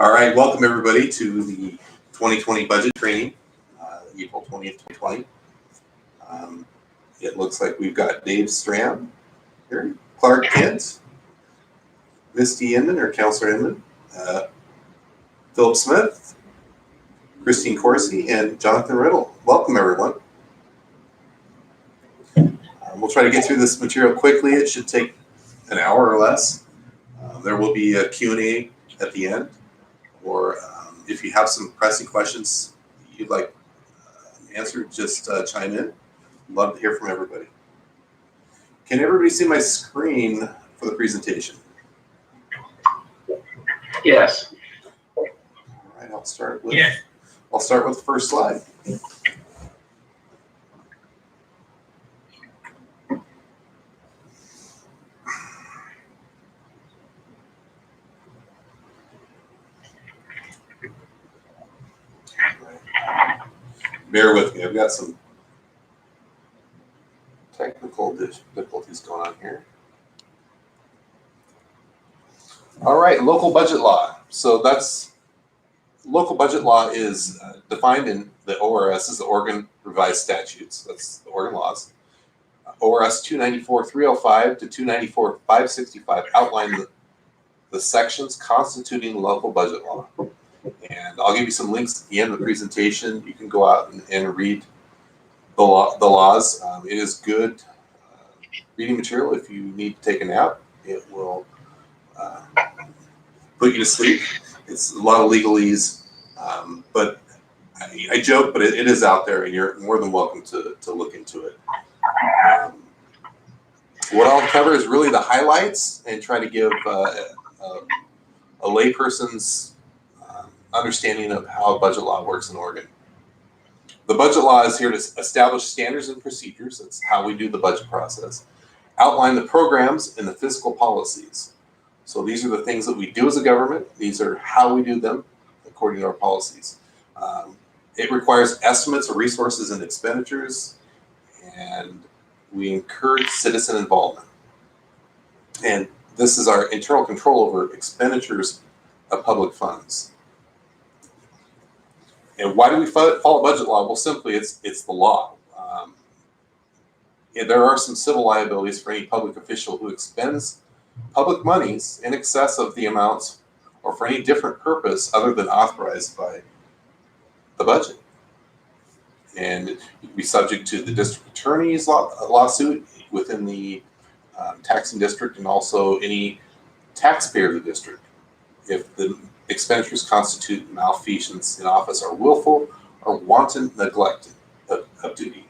All right, welcome everybody to the 2020 budget training, April 20th, 2020. It looks like we've got Dave Stram here, Clark Kent, Misty Inman or Counselor Inman, Philip Smith, Christine Corsi, and Jonathan Riddle. Welcome everyone. We'll try to get through this material quickly. It should take an hour or less. There will be a Q&A at the end, or if you have some pressing questions you'd like answered, just chime in. Love to hear from everybody. Can everybody see my screen for the presentation? Yes. All right, I'll start with the first slide. Bear with me, I've got some technical difficulties going on here. All right, local budget law. So local budget law is defined in the ORS as the Oregon Revised Statutes. That's the Oregon laws. ORS 294-305 to 294-565 outline the sections constituting local budget law. And I'll give you some links at the end of the presentation. You can go out and read the laws. It is good reading material if you need to take a nap. It will put you to sleep. It's a lot of legalese, but I joke, but it is out there, and you're more than welcome to look into it. What I'll cover is really the highlights and try to give a layperson's understanding of how budget law works in Oregon. The budget law is here to establish standards and procedures. That's how we do the budget process. Outline the programs and the fiscal policies. So these are the things that we do as a government. These are how we do them according to our policies. It requires estimates of resources and expenditures, and we encourage citizen involvement. And this is our internal control over expenditures of public funds. And why do we follow budget law? Well, simply it's the law. There are some civil liabilities for any public official who expends public monies in excess of the amounts or for any different purpose other than authorized by the budget. And you can be subject to the district attorney's lawsuit within the taxing district, and also any taxpayer of the district if the expenditures constitute malfeasance in office or willful or wanton neglect of duty.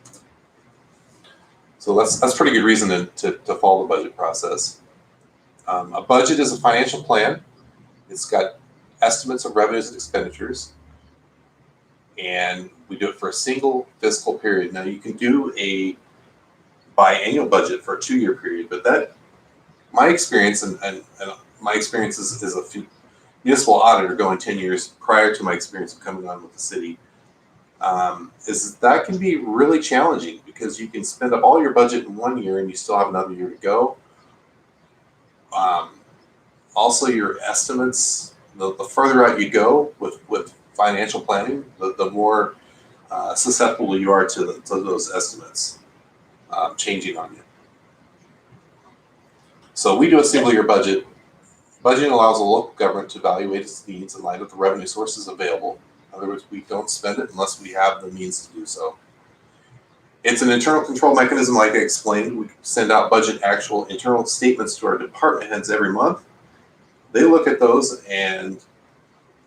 So that's pretty good reason to follow the budget process. A budget is a financial plan. It's got estimates of revenues and expenditures, and we do it for a single fiscal period. Now you can do a biannual budget for a 2-year period, but my experience and my experience is a municipal auditor going 10 years prior to my experience of coming on with the city, is that can be really challenging because you can spend up all your budget in 1 year and you still have another year to go. Also, your estimates, the further out you go with financial planning, the more susceptible you are to those estimates changing on you. So we do a single year budget. Budgeting allows a local government to evaluate its needs in light of the revenue sources available. In other words, we don't spend it unless we have the means to do so. It's an internal control mechanism, like I explained. We send out budget actual internal statements to our department heads every month. They look at those and,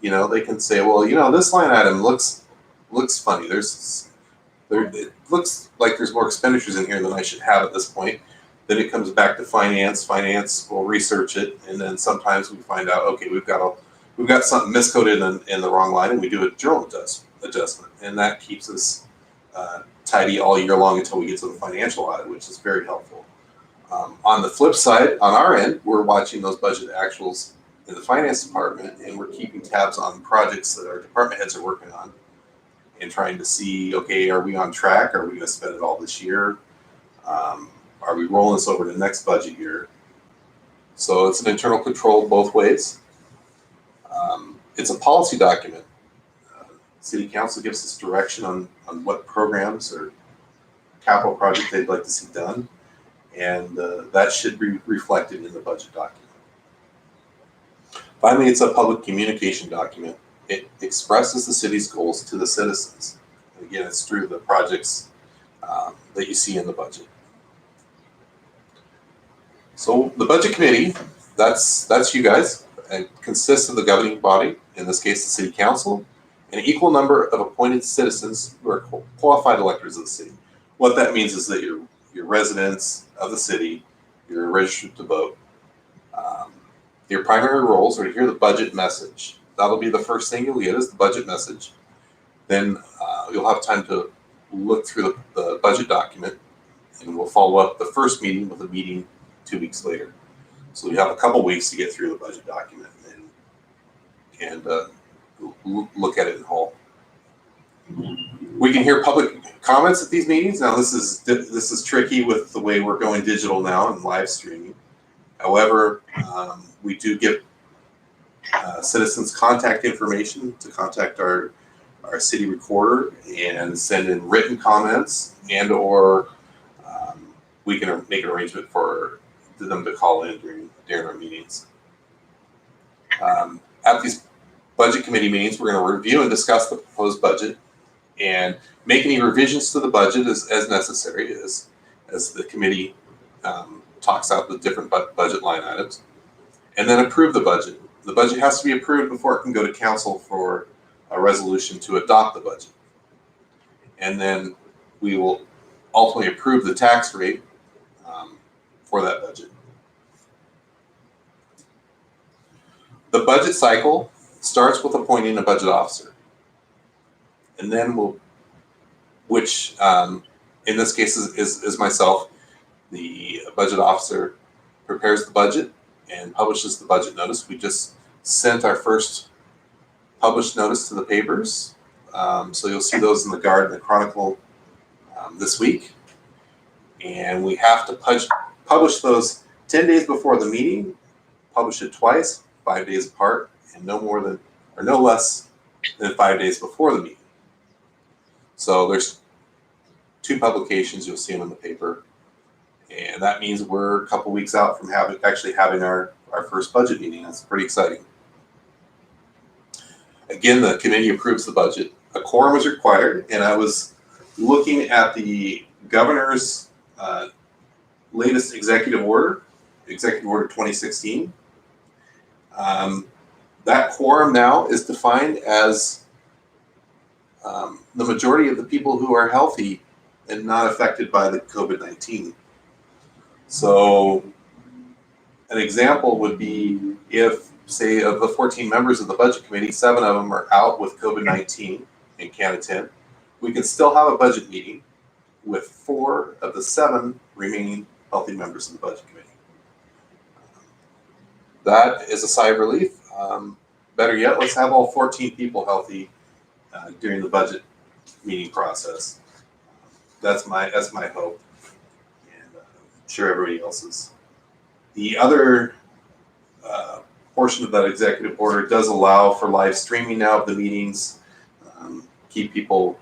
they can say, well, this line item looks funny. It looks like there's more expenditures in here than I should have at this point. Then it comes back to finance. Finance will research it, and then sometimes we find out, okay, we've got something miscoded in the wrong line, and we do a journal adjustment, and that keeps us tidy all year long until we get to the financial audit, which is very helpful. On the flip side, on our end, we're watching those budget actuals in the finance department, and we're keeping tabs on projects that our department heads are working on, and trying to see, okay, are we on track? Are we going to spend it all this year? Are we rolling this over to the next budget year? So it's an internal control both ways. It's a policy document. City Council gives us direction on what programs or capital project they'd like to see done, and that should be reflected in the budget document. Finally, it's a public communication document. It expresses the city's goals to the citizens. And again, it's through the projects that you see in the budget. So the budget committee, that's you guys. It consists of the governing body, in this case the city council, and an equal number of appointed citizens who are qualified electors of the city. What that means is that you're residents of the city, you're registered to vote. Your primary roles are to hear the budget message. That'll be the first thing you'll get is the budget message. Then you'll have time to look through the budget document, and we'll follow up the first meeting with a meeting 2 weeks later. So you have a couple weeks to get through the budget document and look at it in whole. We can hear public comments at these meetings. Now this is tricky with the way we're going digital now and live streaming. However, we do give citizens contact information to contact our city recorder and send in written comments, and or we can make an arrangement for them to call in during our meetings. At these budget committee meetings, we're going to review and discuss the proposed budget and make any revisions to the budget as necessary as the committee talks out the different budget line items, and then approve the budget. The budget has to be approved before it can go to council for a resolution to adopt the budget. And then we will ultimately approve the tax rate for that budget. The budget cycle starts with appointing a budget officer. And then which in this case is myself. The budget officer prepares the budget and publishes the budget notice. We just sent our first published notice to the papers. So you'll see those in the Guard and the Chronicle this week. And we have to publish those 10 days before the meeting, publish it twice, 5 days apart, and no less than 5 days before the meeting. So there's 2 publications, you'll see them in the paper. And that means we're a couple weeks out from actually having our first budget meeting. That's pretty exciting. Again, the committee approves the budget. A quorum is required, and I was looking at the governor's latest executive order 2016. That quorum now is defined as the majority of the people who are healthy and not affected by the COVID-19. So an example would be if, say, of the 14 members of the budget committee, 7 of them are out with COVID-19 and can't attend, we can still have a budget meeting with 4 of the 7 remaining healthy members of the budget committee. That is a sigh of relief. Better yet, let's have all 14 people healthy during the budget meeting process. That's my hope. Sure, everybody else's. The other portion of that executive order does allow for live streaming now of the meetings, give people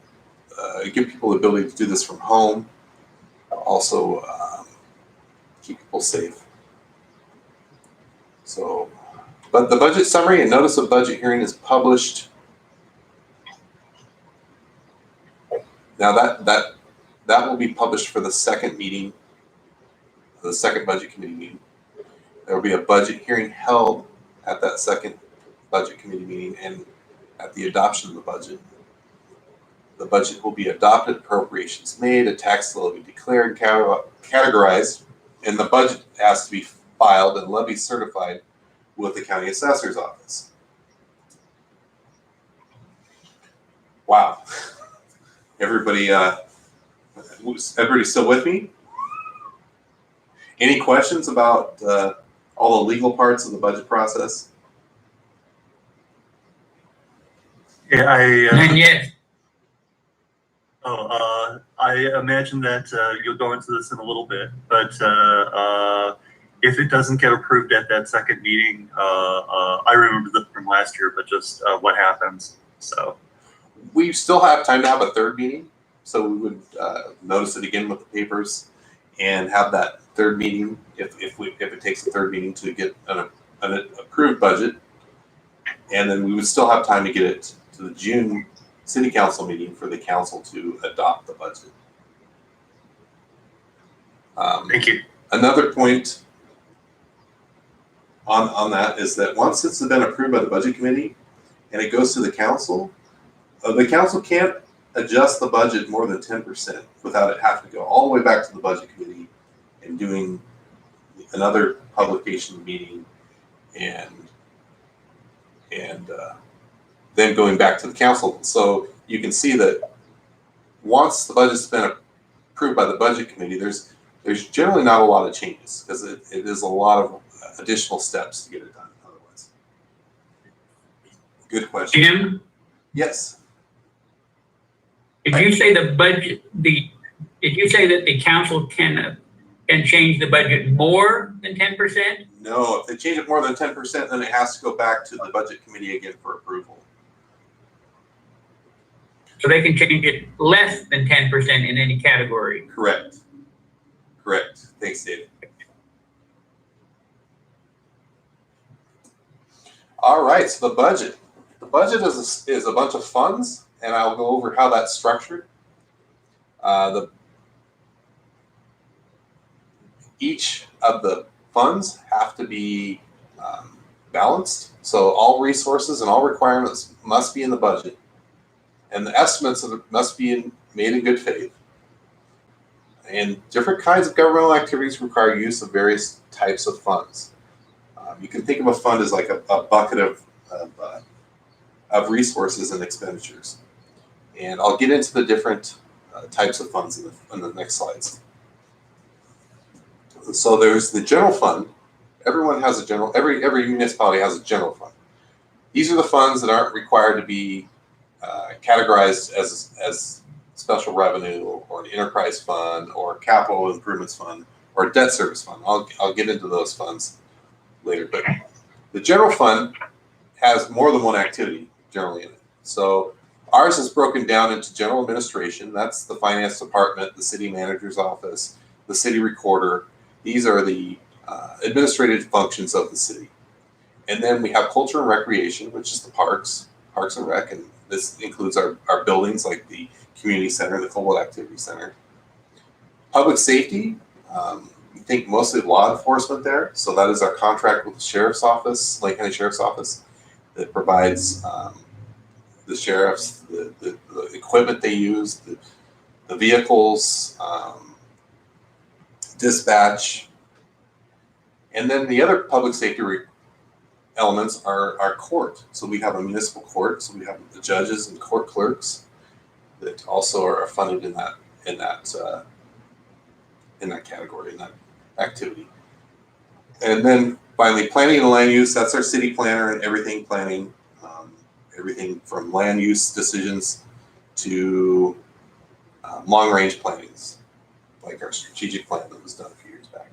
the ability to do this from home, also keep people safe. So, but the budget summary and notice of budget hearing is published. Now that will be published for the second meeting, the second budget committee meeting. There will be a budget hearing held at that second budget committee meeting, and at the adoption of the budget. The budget will be adopted, appropriations made, a tax levy declared, categorized, and the budget has to be filed and levy certified with the county assessor's office. Wow. Everybody still with me? Any questions about all the legal parts of the budget process? Yeah, Not yet. I imagine that you'll go into this in a little bit, but if it doesn't get approved at that second meeting, I remember that from last year, but just what happens. So We still have time to have a third meeting, so we would notice it again with the papers and have that third meeting if it takes a third meeting to get an approved budget, and then we would still have time to get it to the June city council meeting for the council to adopt the budget. thank you. Another point on that is that once it's been approved by the budget committee and it goes to the council can't adjust the budget more than 10% without it having to go all the way back to the budget committee and doing another publication meeting and then going back to the council. So you can see that once the budget's been approved by the budget committee, there's generally not a lot of changes because it is a lot of additional steps to get it done otherwise. Good question. Jim, Yes. did you say the budget, did you say that the council can change the budget more than 10%? No, if they change it more than 10%, then it has to go back to the budget committee again for approval. So they can change it less than 10% in any category? Correct. Thanks, Dave. All right, so the budget. The budget is a bunch of funds, and I'll go over how that's structured. Each of the funds have to be balanced, so all resources and all requirements must be in the budget, and the estimates must be made in good faith. And different kinds of governmental activities require use of various types of funds. You can think of a fund as like a bucket of resources and expenditures. And I'll get into the different types of funds in the next slides. So there's the general fund. Everyone has a general, every municipality has a general fund. These are the funds that aren't required to be categorized as special revenue or an enterprise fund or capital improvements fund or a debt service fund. I'll get into those funds later, but the general fund has more than one activity generally in it. So ours is broken down into general administration. That's the finance department, the city manager's office, the city recorder. These are the administrative functions of the city. And then we have culture and recreation, which is the parks and rec, and this includes our buildings like the community center, the Coldwell Activity Center. Public safety, you think mostly law enforcement there. So that is our contract with the Sheriff's Office, Lake County Sheriff's Office, that provides the sheriffs the equipment they use, the vehicles, dispatch. And then the other public safety elements are our court. So we have a municipal court. So we have the judges and court clerks that also are funded in that category, in that activity. And then finally, planning and land use. That's our city planner and everything planning, everything from land use decisions to long range plannings, like our strategic plan that was done a few years back.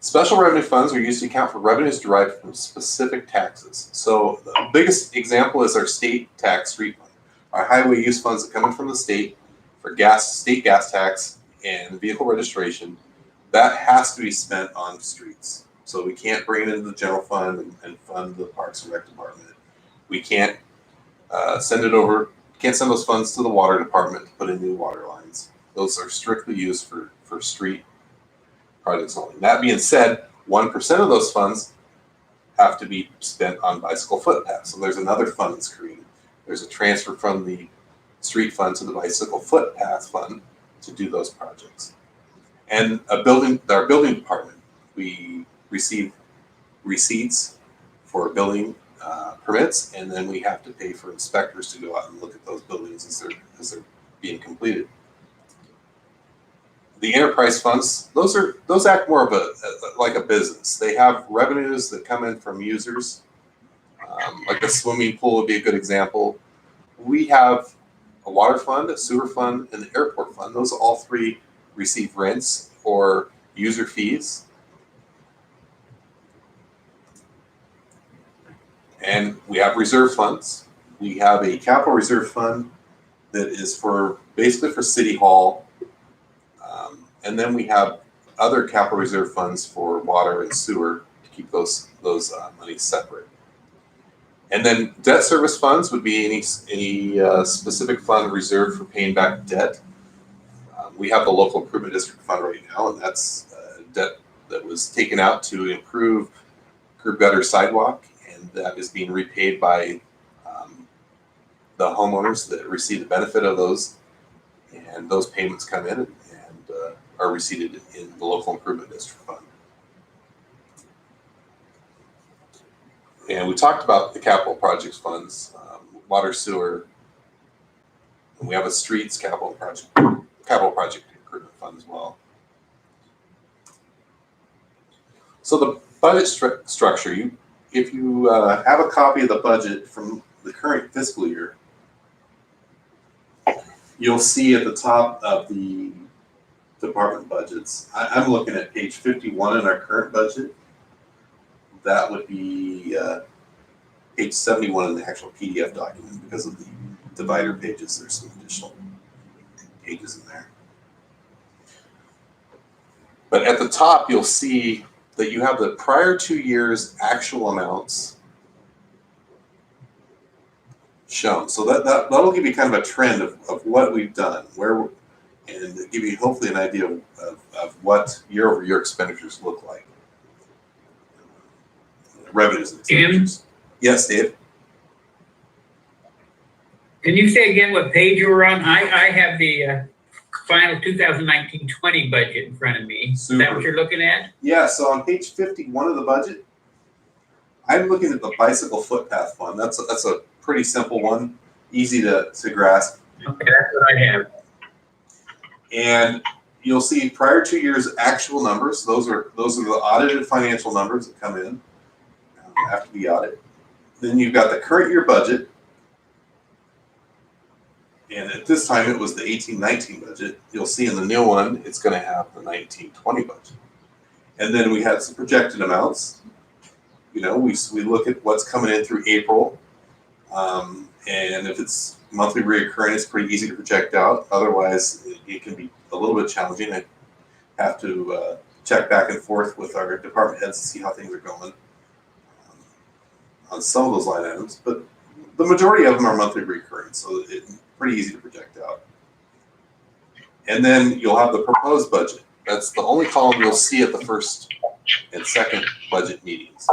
Special revenue funds are used to account for revenues derived from specific taxes. So the biggest example is our state tax street fund. Our highway use funds that come in from the state for state gas tax and vehicle registration, that has to be spent on streets. So we can't bring it into the general fund and fund the Parks and Rec department. We can't send those funds to the water department to put in new water lines. Those are strictly used for street projects only. That being said, 1% of those funds have to be spent on bicycle footpaths. So there's another fund that's created. There's a transfer from the street fund to the bicycle footpath fund to do those projects. And our building department, we receive receipts for building permits, and then we have to pay for inspectors to go out and look at those buildings as they're being completed. The enterprise funds, those act more of like a business. They have revenues that come in from users. Like a swimming pool would be a good example. We have a water fund, a sewer fund, and the airport fund. Those all three receive rents for user fees. And we have reserve funds. We have a capital reserve fund that is for basically for City Hall. And then we have other capital reserve funds for water and sewer to keep those monies separate. And then debt service funds would be any specific fund reserved for paying back debt. We have the local improvement district fund right now, and that's debt that was taken out to improve curb gutter sidewalk, and that is being repaid by the homeowners that receive the benefit of those, and those payments come in and are received in the local improvement district fund. And we talked about the capital projects funds, water, sewer, and we have a streets capital project improvement fund as well. So the budget structure, if you have a copy of the budget from the current fiscal year, you'll see at the top of the department budgets, I'm looking at page 51 in our current budget. That would be page 71 in the actual PDF document. Because of the divider pages, there's some additional pages in there. But at the top, you'll see that you have the prior 2 years' actual amounts shown. So that'll give you kind of a trend of what we've done, and give you hopefully an idea of what year-over-year expenditures look like. Revenues and expenditures. Jim? Yes, Dave? Can you say again what page you were on? I have the final 2019-20 budget in front of me. Is that what you're looking at? Yeah, so on page 51 of the budget, I'm looking at the bicycle footpath fund. That's a pretty simple one, easy to grasp. Okay, that's what I have. And you'll see prior 2 years actual numbers. Those are the audited financial numbers that come in after the audit. Then you've got the current year budget. And at this time, it was the 18-19 budget. You'll see in the new one, it's going to have the 19-20 budget. And then we had some projected amounts. We look at what's coming in through April. And if it's monthly reoccurring, it's pretty easy to project out. Otherwise, it can be a little bit challenging. I have to check back and forth with our department heads to see how things are going on some of those line items. But the majority of them are monthly recurring, so it's pretty easy to project out. And then you'll have the proposed budget. That's the only column you'll see at the first and second budget meetings.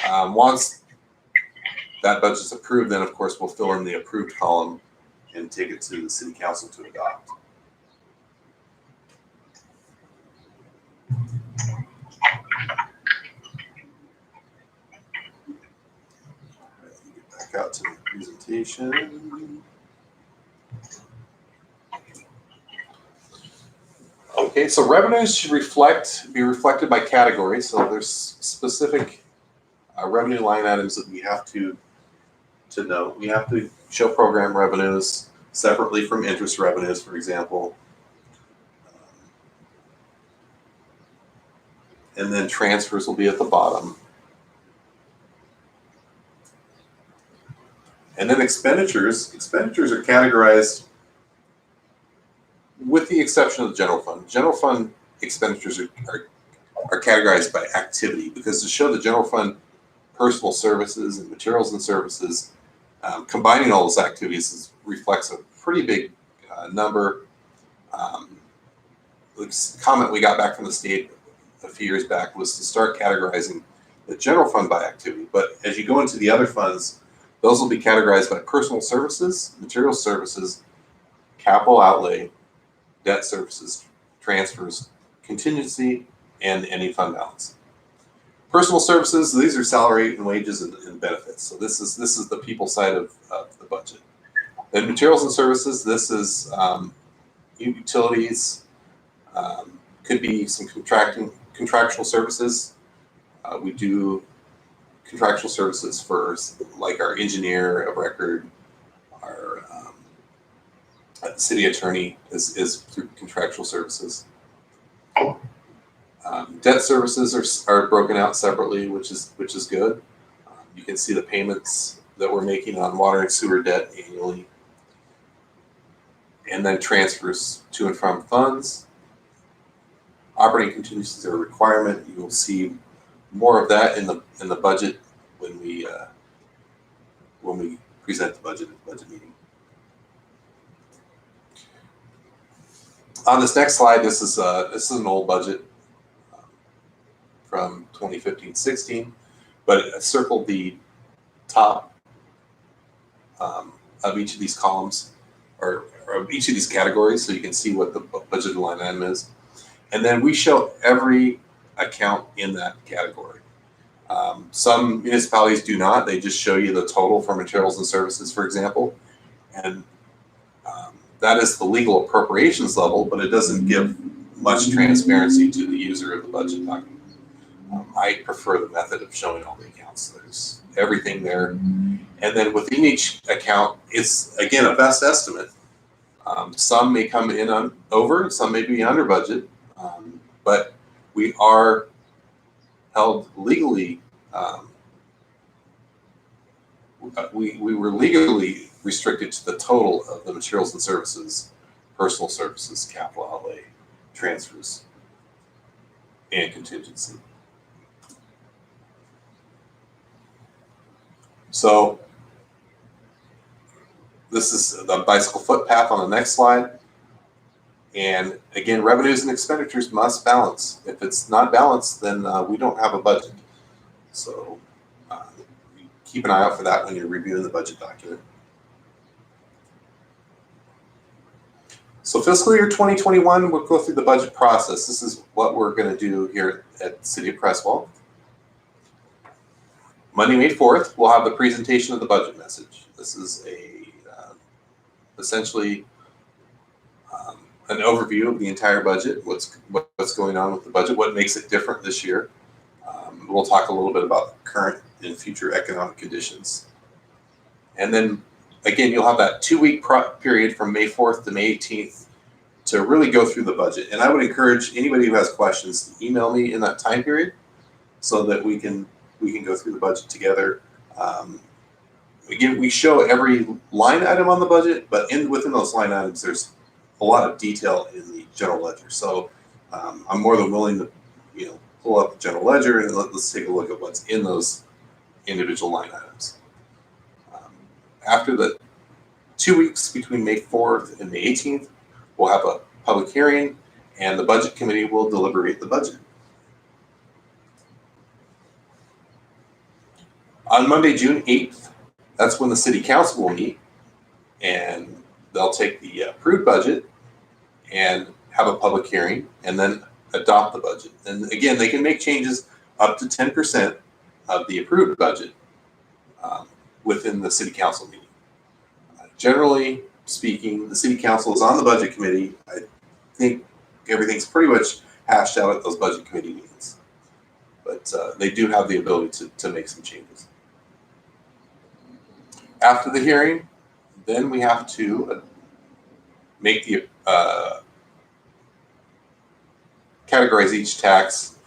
Once that budget's approved, then of course we'll fill in the approved column and take it to the city council to adopt. Get back out to the presentation. Okay, so revenues should be reflected by category. So there's specific revenue line items that we have to know. We have to show program revenues separately from interest revenues, for example. And then transfers will be at the bottom. And then expenditures are categorized with the exception of the general fund. General fund expenditures are categorized by activity, because to show the general fund personal services and materials and services, combining all those activities reflects a pretty big number. The comment we got back from the state a few years back was to start categorizing the general fund by activity. But as you go into the other funds, those will be categorized by personal services, material services, capital outlay, debt services, transfers, contingency, and any fund balance. Personal services, these are salary and wages and benefits. So this is the people side of the budget. Then materials and services, this is utilities, could be some contractual services. We do contractual services for like our engineer of record, our city attorney is through contractual services. Debt services are broken out separately, which is good. You can see the payments that we're making on water and sewer debt annually, and then transfers to and from funds. Operating contingencies are a requirement. You will see more of that in the budget when we present the budget at the budget meeting. On this next slide, this is an old budget from 2015-16, but I circled the top of each of these columns or of each of these categories so you can see what the budget line item is. And then we show every account in that category. Some municipalities do not. They just show you the total for materials and services, for example. And that is the legal appropriations level, but it doesn't give much transparency to the user of the budget document. I prefer the method of showing all the accounts. There's everything there. And then within each account, it's, again, a best estimate. Some may come in over, some may be under budget, but we are held legally, we were legally restricted to the total of the materials and services, personal services, capital outlay, transfers, and contingency. So this is the bicycle footpath on the next slide. And again, revenues and expenditures must balance. If it's not balanced, then we don't have a budget. So keep an eye out for that when you're reviewing the budget document. So fiscal year 2021, we'll go through the budget process. This is what we're going to do here at City of Creswell. Monday, May 4th, we'll have the presentation of the budget message. This is essentially an overview of the entire budget, what's going on with the budget, what makes it different this year. We'll talk a little bit about current and future economic conditions. And then, again, you'll have that 2-week period from May 4th to May 18th to really go through the budget. And I would encourage anybody who has questions to email me in that time period so that we can go through the budget together. Again, we show every line item on the budget, but within those line items, there's a lot of detail in the general ledger. So I'm more than willing to, pull up the general ledger and let's take a look at what's in those individual line items. After the 2 weeks between May 4th and May 18th, we'll have a public hearing and the budget committee will deliberate the budget. On Monday, June 8th, that's when the city council will meet and they'll take the approved budget and have a public hearing and then adopt the budget. And again, they can make changes up to 10% of the approved budget within the city council meeting. Generally speaking, the city council is on the budget committee. I think everything's pretty much hashed out at those budget committee meetings, but they do have the ability to make some changes. After the hearing, then we have to make the categorize each tax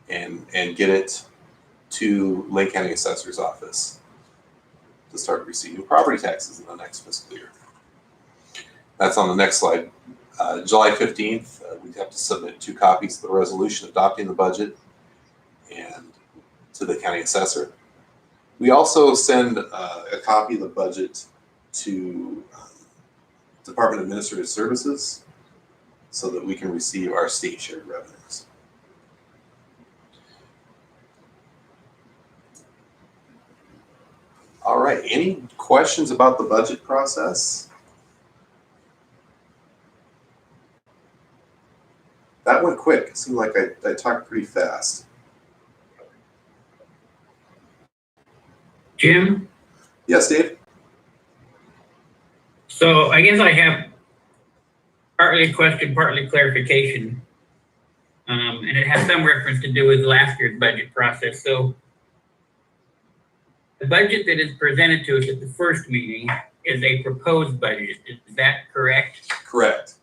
and get it to Lake County Assessor's Office to start receiving property taxes in the next fiscal year. That's on the next slide. July 15th, we have to submit 2 copies of the resolution adopting the budget and to the county assessor. We also send a copy of the budget to Department of Administrative Services so that we can receive our state shared revenues. All right, any questions about the budget process? That went quick. It seemed like I talked pretty fast. Jim? Yes, Dave? So I guess I have partly a question, partly clarification. And it has some reference to do with last year's budget process. So the budget that is presented to us at the first meeting is a proposed budget. Is that correct? Correct.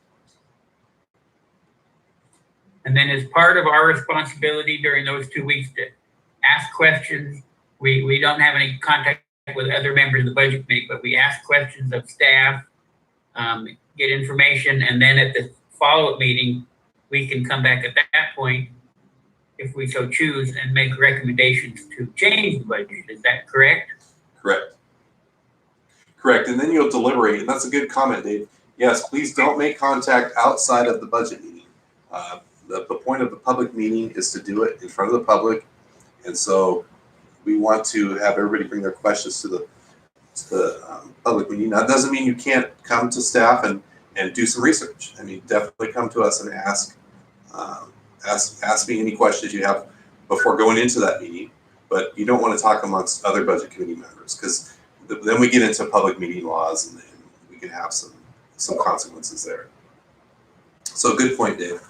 And then as part of our responsibility during those 2 weeks to ask questions, we don't have any contact with other members of the budget committee, but we ask questions of staff, get information, and then at the follow-up meeting, we can come back at that point, if we so choose, and make recommendations to change the budget. Is that correct? Correct. Correct. And then you'll deliberate. And that's a good comment, Dave. Yes, please don't make contact outside of the budget meeting. The point of the public meeting is to do it in front of the public. And so we want to have everybody bring their questions to the public meeting. Now, that doesn't mean you can't come to staff and do some research. I mean, definitely come to us and ask me any questions you have before going into that meeting. But you don't want to talk amongst other budget committee members, because then we get into public meeting laws and then we can have some consequences there. So good point, Dave.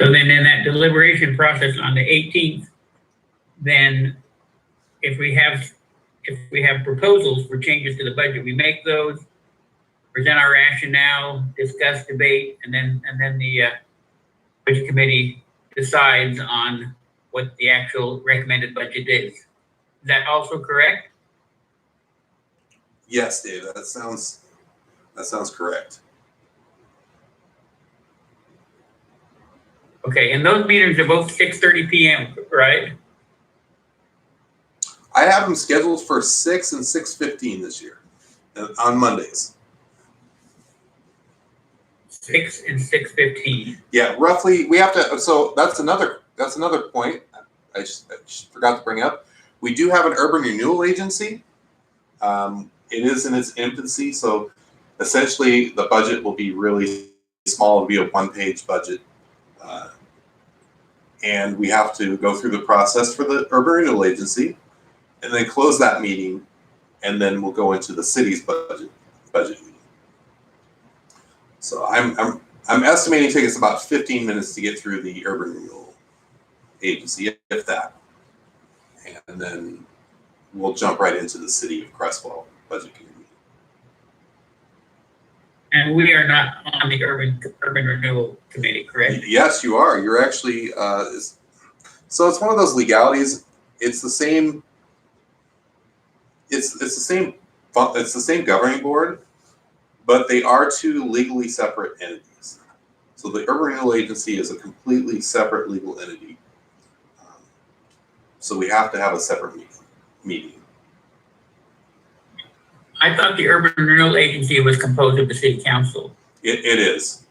So then in that deliberation process on the 18th, then if we have proposals for changes to the budget, we make those, present our rationale, discuss, debate, and then the budget committee decides on what the actual recommended budget is. Is that also correct? Yes, Dave, that sounds correct. Okay, and those meetings are both 6:30 p.m., right? I have them scheduled for 6 and 6:15 this year, on Mondays. 6 and 6:15. Yeah, roughly. We have to. So that's another point I just forgot to bring up. We do have an urban renewal agency. It is in its infancy, so essentially the budget will be really small. It'll be a one-page budget. And we have to go through the process for the urban renewal agency, and then close that meeting, and then we'll go into the city's budget meeting. So I'm estimating it takes about 15 minutes to get through the urban renewal agency, if that, and then we'll jump right into the City of Creswell budget committee. And we are not on the urban renewal committee, correct? Yes, you are. You're actually. So it's one of those legalities. It's the same. It's the same. It's the same governing board, but they are two legally separate entities. So the urban renewal agency is a completely separate legal entity. So we have to have a separate meeting. I thought the urban renewal agency was composed of the city council. It is.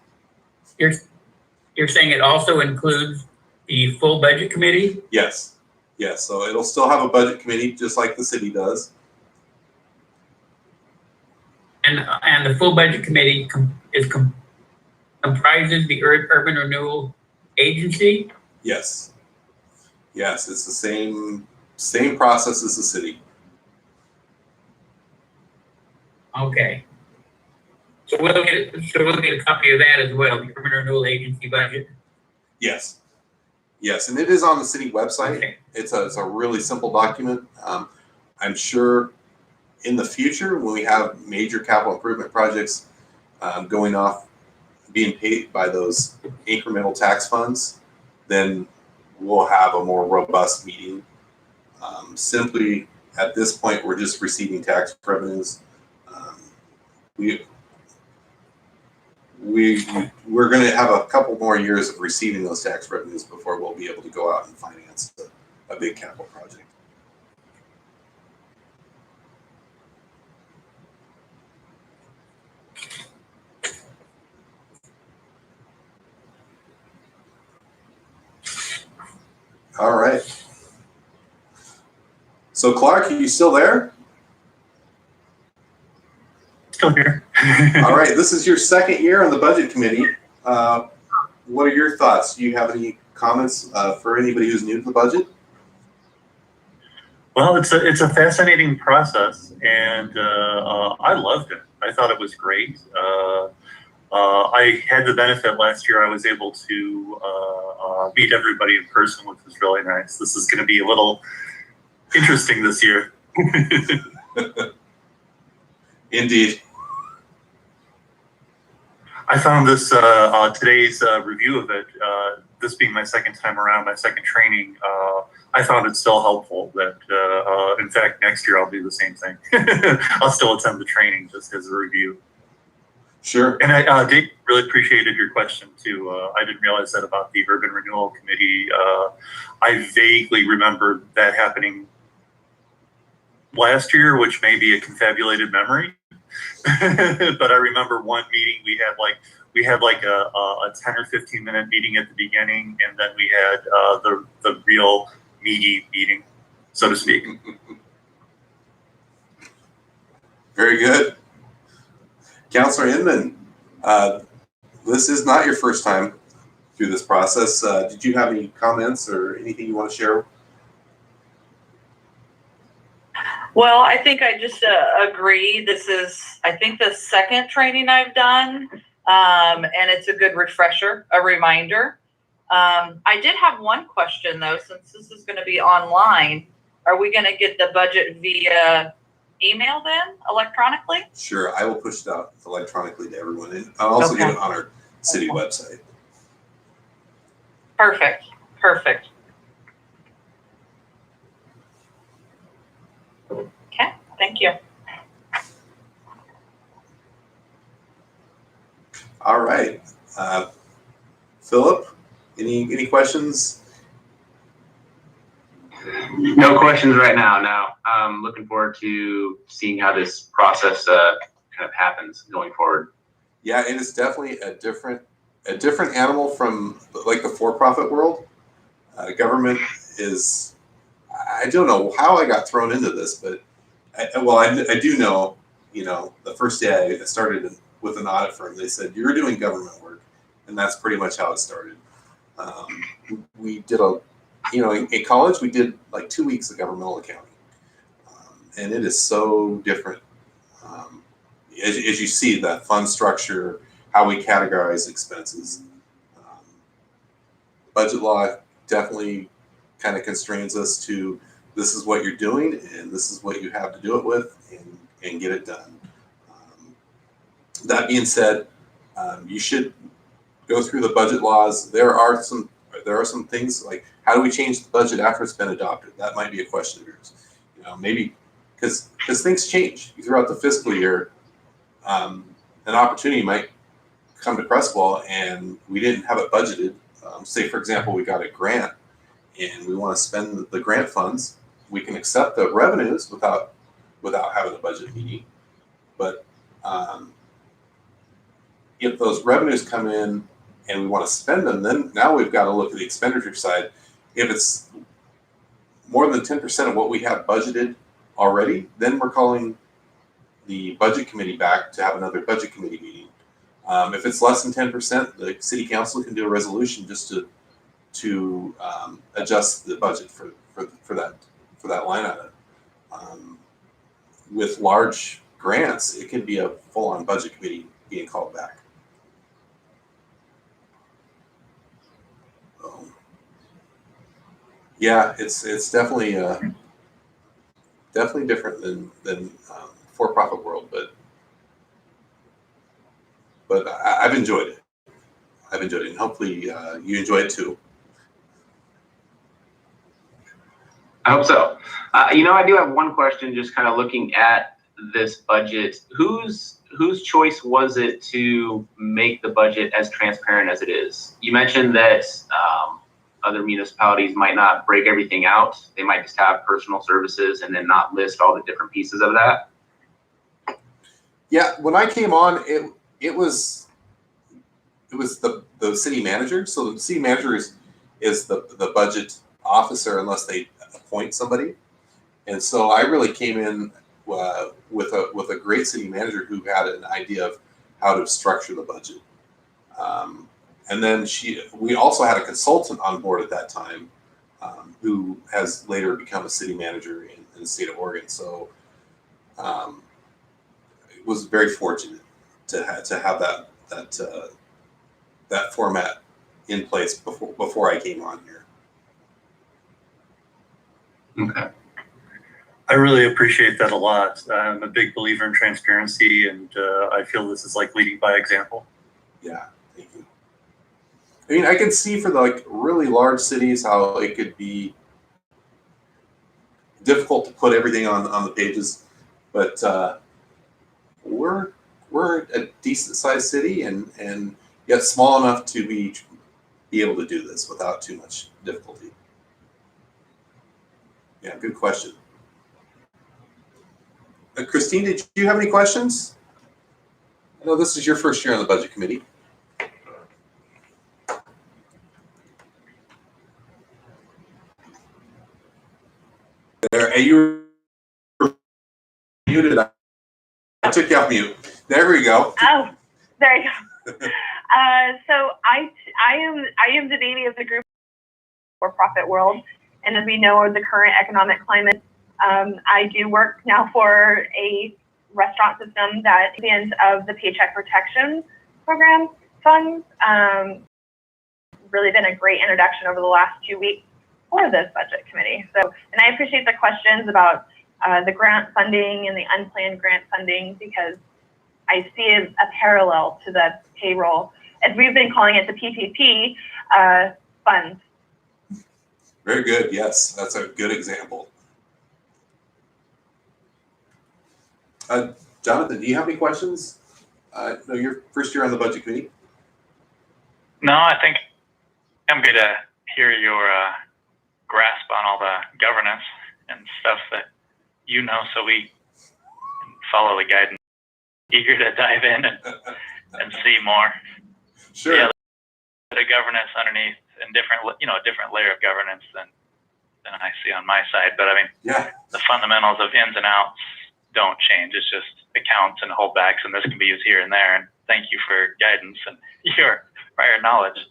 You're saying it also includes the full budget committee? Yes. Yes. So it'll still have a budget committee just like the city does. And the full budget committee comprises the urban renewal agency? Yes. Yes, it's the same process as the city. Okay. So we'll get a copy of that as well, the urban renewal agency budget. Yes. Yes, and it is on the city website. Okay. It's a really simple document. I'm sure in the future, when we have major capital improvement projects going off, being paid by those incremental tax funds, then we'll have a more robust meeting. Simply at this point, we're just receiving tax revenues. We're going to have a couple more years of receiving those tax revenues before we'll be able to go out and finance a big capital project. All right. So Clark, are you still there? Still here. All right, this is your second year on the budget committee. What are your thoughts? Do you have any comments for anybody who's new to the budget? Well, it's a fascinating process, and I loved it. I thought it was great. I had the benefit last year. I was able to meet everybody in person, which was really nice. This is going to be a little interesting this year. Indeed. I found this today's review of it. This being my second time around, my second training. I found it still helpful. That in fact, next year I'll do the same thing. I'll still attend the training just as a review. Sure. And I, Dave, really appreciated your question too. I didn't realize that about the Urban Renewal Committee. I vaguely remember that happening last year, which may be a confabulated memory. But I remember one meeting we had like a 10 or 15 minute meeting at the beginning, and then we had the real meaty meeting, so to speak. Very good. Councilor Inman, this is not your first time through this process. Did you have any comments or anything you want to share? Well, I think I just agree. This is, I think, the second training I've done, and it's a good refresher, a reminder. I did have one question, though, since this is going to be online. Are we going to get the budget via email then, electronically? Sure, I will push it out electronically to everyone, and I'll also get it on our city website. Perfect, perfect. Okay, thank you. All right, Philip, any questions? No questions right now. No, I'm looking forward to seeing how this process kind of happens going forward. Yeah, it is definitely a different animal from like the for-profit world. Government is, I don't know how I got thrown into this, but I do know, the first day I started with an audit firm, they said, you're doing government work. And that's pretty much how it started. We did in college, we did like 2 weeks of governmental accounting. And it is so different. As you see, that fund structure, how we categorize expenses. Budget law definitely kind of constrains us to, this is what you're doing and this is what you have to do it with, and get it done. That being said, you should go through the budget laws. There are some things like, how do we change the budget after it's been adopted? That might be a question of yours. Maybe because things change throughout the fiscal year. An opportunity might come to Creswell and we didn't have it budgeted. Say, for example, we got a grant and we want to spend the grant funds. We can accept the revenues without having a budget meeting. But if those revenues come in and we want to spend them, then now we've got to look at the expenditure side. If it's more than 10% of what we have budgeted already, then we're calling the budget committee back to have another budget committee meeting. If it's less than 10%, the city council can do a resolution just to adjust the budget for that line item. With large grants, it can be a full-on budget committee being called back. Yeah, it's definitely different than for-profit world, but I've enjoyed it. And hopefully you enjoy it too. I hope so. I do have one question, just kind of looking at this budget. Whose choice was it to make the budget as transparent as it is? You mentioned that other municipalities might not break everything out. They might just have personal services and then not list all the different pieces of that. Yeah, when I came on, it was the city manager. So the city manager is the budget officer unless they appoint somebody. And so I really came in with a great city manager who had an idea of how to structure the budget. And then we also had a consultant on board at that time who has later become a city manager in the state of Oregon. So it was very fortunate to have that format in place before I came on here. Okay. I really appreciate that a lot. I'm a big believer in transparency, and I feel this is like leading by example. Yeah, thank you. I mean, I can see for the like really large cities how it could be difficult to put everything on the pages, but we're a decent sized city and yet small enough to be able to do this without too much difficulty. Yeah, good question. Christine, did you have any questions? I know this is your first year on the budget committee. There, you were muted. I took you off mute. There we go. Oh, there you go. So I am the baby of the group for-profit world, and as we know the current economic climate, I do work now for a restaurant system that is the end of the Paycheck Protection Program funds. Really been a great introduction over the last 2 weeks for this budget committee. So, and I appreciate the questions about the grant funding and the unplanned grant funding, because I see a parallel to the payroll, as we've been calling it, the PPP funds. Very good. Yes, that's a good example. Jonathan, do you have any questions? No, your first year on the budget committee. No, I think I'm good to hear your grasp on all the governance and stuff that you know, so we can follow the guidance. Eager to dive in and see more. Sure. Yeah, the governance underneath and different layer of governance than I see on my side. But I mean, Yeah. the fundamentals of ins and outs don't change. It's just accounts and holdbacks, and this can be used here and there. And thank you for guidance and your prior knowledge.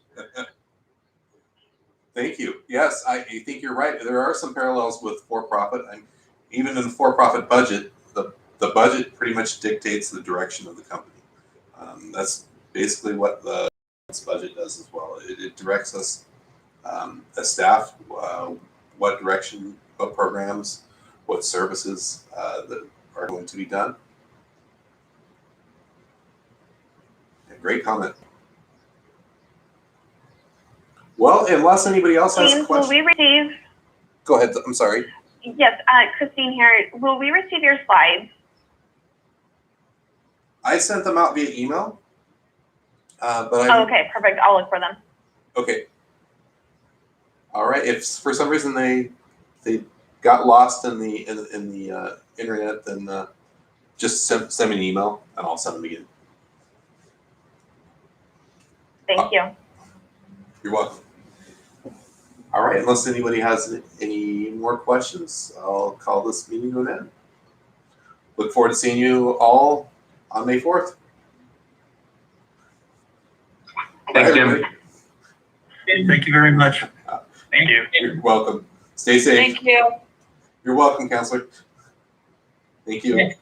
Thank you. Yes, I think you're right. There are some parallels with for-profit. Even in the for-profit budget, the budget pretty much dictates the direction of the company. That's basically what the budget does as well. It directs us as staff what direction, what programs, what services that are going to be done. Great comment. Well, unless anybody else has a James, question. will we receive? Go ahead. I'm sorry. Yes, Christine here. Will we receive your slides? I sent them out via email. But Oh, okay, perfect. I'll look for them. Okay. All right. If for some reason they got lost in the internet, then just send me an email and I'll send them again. Thank you. You're welcome. All right. Unless anybody has any more questions, I'll call this meeting to an end. Look forward to seeing you all on May 4th. Thanks, Jim. Everybody. Thank you very much. Thank you. You're welcome. Stay safe. Thank you. You're welcome, Counselor. Thank you. Next.